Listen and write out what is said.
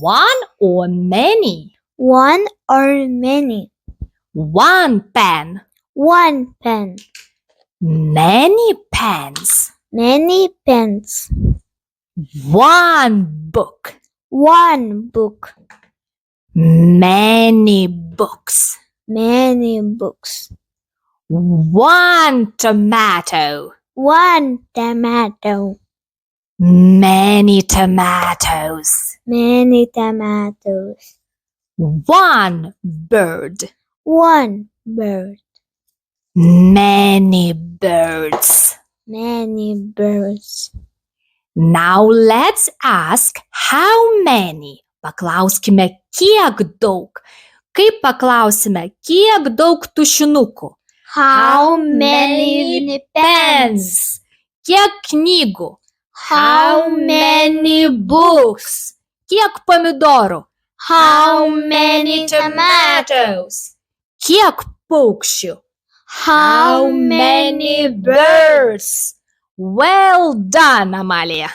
One or many? One or many? One pen. One pen. Many pens. Many pens. One book. One book. Many books. Many books. One tomato. One tomato. Many tomatoes. Many tomatoes. One bird. One bird. Many birds. Many birds. Now let's ask how many. Paklauskime, kiek daug. Kaip paklausime, kiek daug tušinukų? How many pens? Kiek knygų? How many books? Kiek pomidorų? How many tomatoes? Kiek paukščių? How many birds? Well done, Amalija.